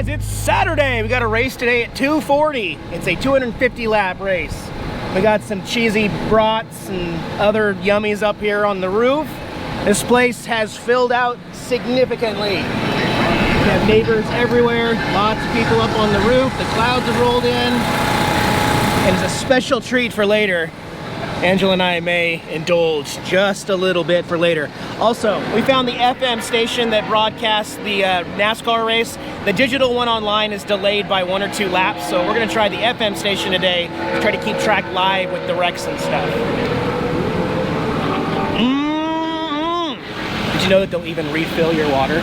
guys, it's Saturday. We got a race today at 2:40. It's a 250 lap race. We got some cheesy brats and other yummies up here on the roof. This place has filled out significantly. We have neighbors everywhere, lots of people up on the roof. The clouds have rolled in. And it's a special treat for later. Angela and I may indulge just a little bit for later. Also, we found the FM station that broadcasts the NASCAR race. The digital one online is delayed by 1 or 2 laps, so we're gonna try the FM station today to try to keep track live with the wrecks and stuff. Did you know that they'll even refill your water?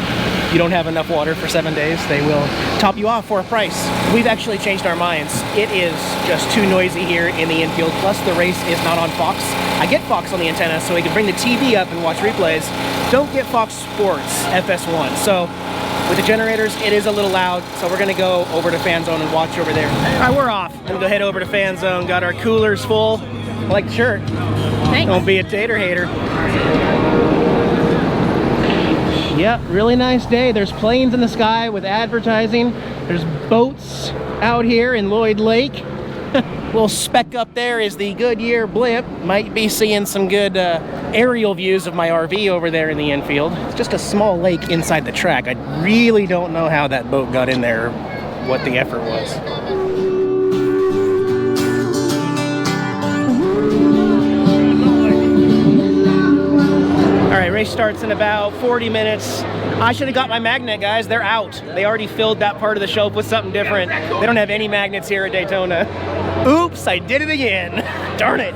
You don't have enough water for 7 days, they will top you off for a price. We've actually changed our minds. It is just too noisy here in the infield, plus the race is not on Fox. I get Fox on the antenna so we can bring the TV up and watch replays. Don't get Fox Sports FS1. So with the generators, it is a little loud, so we're gonna go over to Fan Zone and watch over there. All right, we're off. We're gonna go head over to Fan Zone. Got our coolers full. I like the shirt. Thanks. Don't be a tater hater. Yep, really nice day. There's planes in the sky with advertising. There's boats out here in Lloyd Lake. Little speck up there is the Goodyear blimp. Might be seeing some good aerial views of my RV over there in the infield. It's just a small lake inside the track. I really don't know how that boat got in there, what the effort was. All right, race starts in about 40 minutes. I should have got my magnet, guys. They're out. They already filled that part of the shelf with something different. They don't have any magnets here at Daytona. Oops, I did it again. Darn it.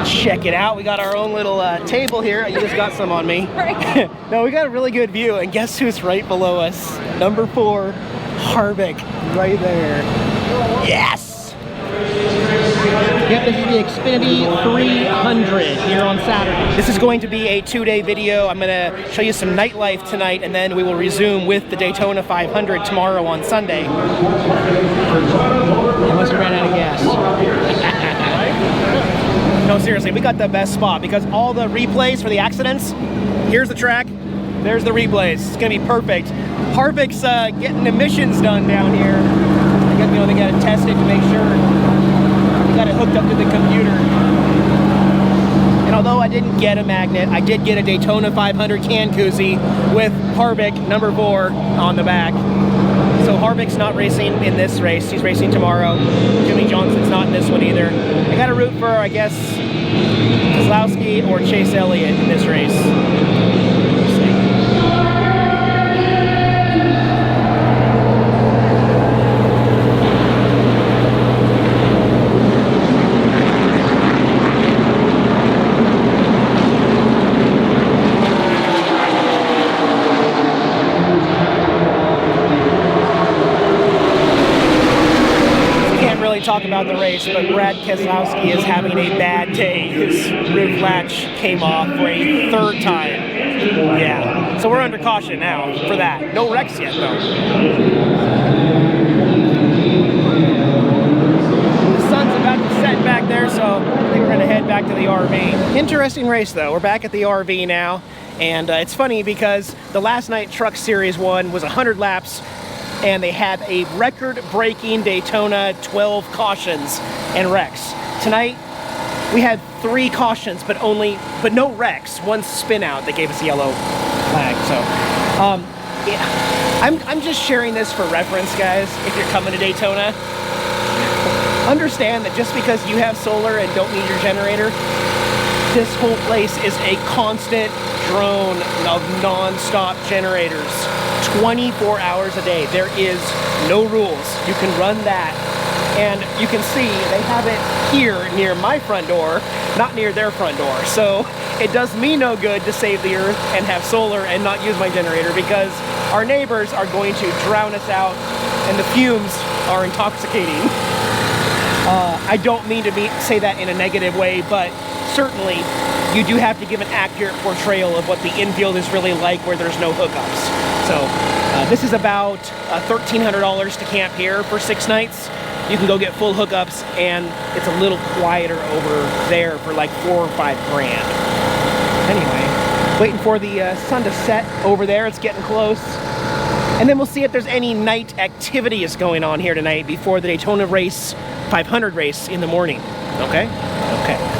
Check it out. We got our own little table here. You just got some on me. No, we got a really good view. And guess who's right below us? Number 4, Harvick, right there. Yes! Yep, this is the Xfinity 300 here on Saturday. This is going to be a 2-day video. I'm gonna show you some nightlife tonight, and then we will resume with the Daytona 500 tomorrow on Sunday. Unless we ran out of gas. No, seriously, we got the best spot because all the replays for the accidents, here's the track, there's the replays. It's gonna be perfect. Harvick's getting emissions done down here. They gotta test it to make sure. Got it hooked up to the computer. And although I didn't get a magnet, I did get a Daytona 500 can koozie with Harvick, number 4, on the back. So Harvick's not racing in this race. He's racing tomorrow. Jimmy Johnson's not in this one either. I got to root for, I guess, Keselowski or Chase Elliott in this race. Talk about the race, but Brad Keselowski is having a bad day. His roof latch came off for a 3rd time. Yeah, so we're under caution now for that. No wrecks yet, though. The sun's about to set back there, so I think we're gonna head back to the RV. Interesting race, though. We're back at the RV now, and it's funny because the last night Truck Series 1 was 100 laps, and they had a record-breaking Daytona 12 cautions and wrecks. Tonight, we had 3 cautions, but no wrecks. 1 spin out that gave us a yellow flag. So, yeah. I'm just sharing this for reference, guys. If you're coming to Daytona, understand that just because you have solar and don't need your generator, this whole place is a constant drone of non-stop generators. 24 hours a day. There is no rules. You can run that. And you can see they have it here near my front door, not near their front door. So it does me no good to save the earth and have solar and not use my generator because our neighbors are going to drown us out and the fumes are intoxicating. I don't mean to say that in a negative way, but certainly you do have to give an accurate portrayal of what the infield is really like where there's no hookups. So this is about $1,300 to camp here for 6 nights. You can go get full hookups, and it's a little quieter over there for like $4 or $5 grand. Anyway, waiting for the sun to set over there. It's getting close. And then we'll see if there's any night activities going on here tonight before the Daytona race, 500 race in the morning. Okay? Okay.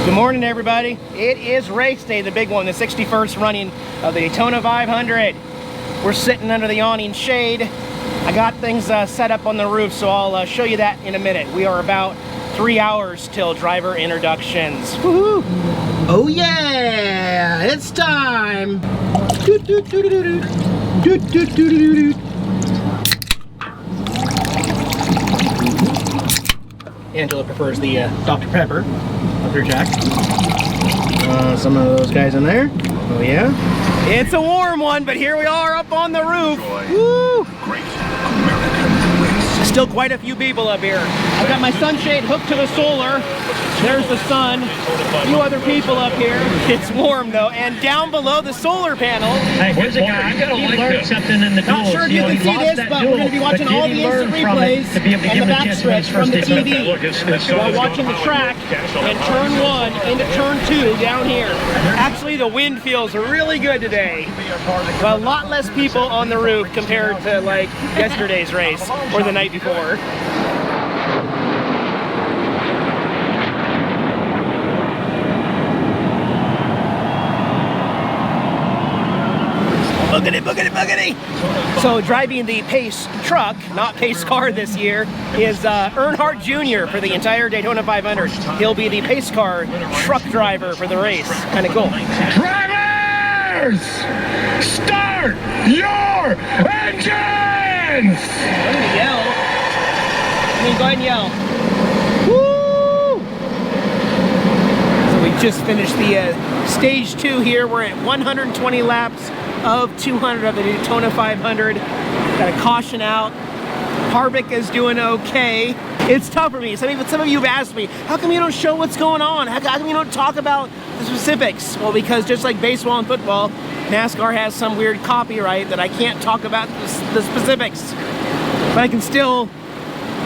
Good morning, everybody. It is race day, the big one, the 61st running of the Daytona 500. We're sitting under the awning shade. I got things set up on the roof, so I'll show you that in a minute. We are about 3 hours till driver introductions. Woohoo! Oh yeah, it's time. Angela prefers the Dr. Pepper. Dr. Jack. Some of those guys in there. Oh yeah. It's a warm one, but here we are up on the roof. Woo! Still quite a few people up here. I've got my sunshade hooked to the solar. There's the sun. A few other people up here. It's warm though, and down below the solar panel. Hey, here's a guy. He learned something in the duel. Not sure if you can see this, but we're going to be watching all the instant replays and the backstretch from the TV while watching the track in turn 1 into turn 2 down here. Actually, the wind feels really good today. A lot less people on the roof compared to like yesterday's race or the night before. Boogity, boogity, boogity! So driving the pace truck, not pace car this year, is Earnhardt Jr. for the entire Daytona 500. He'll be the pace car truck driver for the race. Kind of cool. Drivers! Start your engines! I'm gonna yell. Go ahead and yell. Woo! So we just finished the stage 2 here. We're at 120 laps of 200 of the Daytona 500. Got a caution out. Harvick is doing okay. It's tough for me. Some of you have asked me, how come you don't show what's going on? How come you don't talk about the specifics? Well, because just like baseball and football, NASCAR has some weird copyright that I can't talk about the specifics. But I can still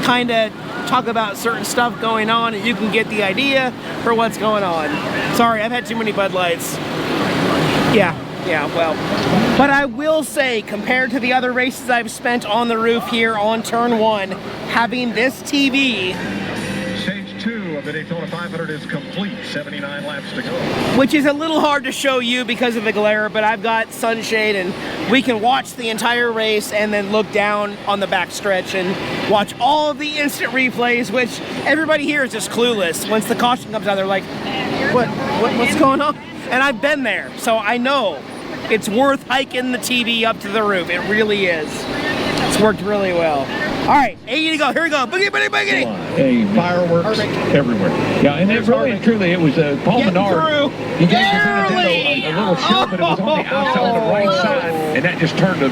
kind of talk about certain stuff going on, and you can get the idea for what's going on. Sorry, I've had too many Bud Lights. Yeah, well, but I will say, compared to the other races I've spent on the roof here on turn 1, having this TV, Stage 2 of the Daytona 500 is complete, 79 laps to go. Which is a little hard to show you because of the glare, but I've got sunshade and we can watch the entire race and then look down on the back stretch and watch all of the instant replays, which everybody here is just clueless. Once the caution comes out, they're like, what's going on? And I've been there, so I know it's worth hiking the TV up to the roof. It really is. It's worked really well. All right, 80 to go. Here we go. Boogie, boogie, boogie. Hey, fireworks everywhere. Yeah, and it really and truly, it was Paul Menard. He gave us a little show, but it was on the outside, the right side, and that just turned the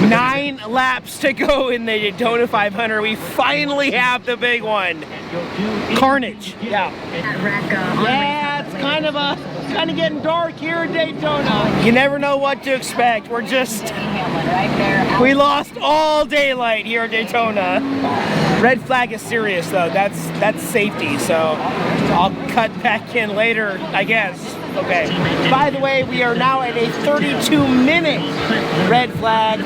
9 laps to go in the Daytona 500. We finally have the big one. Carnage. Yeah. Yeah, it's kind of getting dark here in Daytona. You never know what to expect. We lost all daylight here in Daytona. Red flag is serious though. That's safety. So I'll cut back in later, I guess. Okay. By the way, we are now at a 32-minute red flag.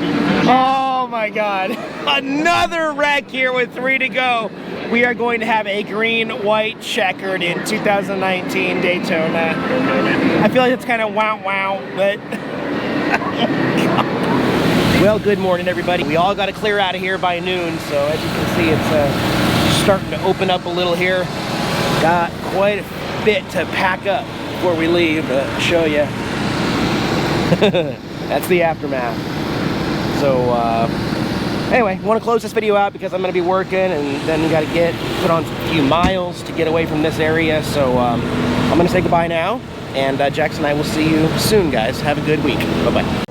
Oh my God. Another wreck here with 3 to go. We are going to have a green-white checkered in 2019 Daytona. I feel like it's kind of wow, but... Well, good morning, everybody. We all got to clear out of here by noon, so as you can see, it's starting to open up a little here. Got quite a bit to pack up before we leave, but I'll show you. That's the aftermath. So, anyway, I want to close this video out because I'm going to be working and then we got to put on a few miles to get away from this area. So, I'm going to say goodbye now, and Jackson and I will see you soon, guys. Have a good week. Bye-bye.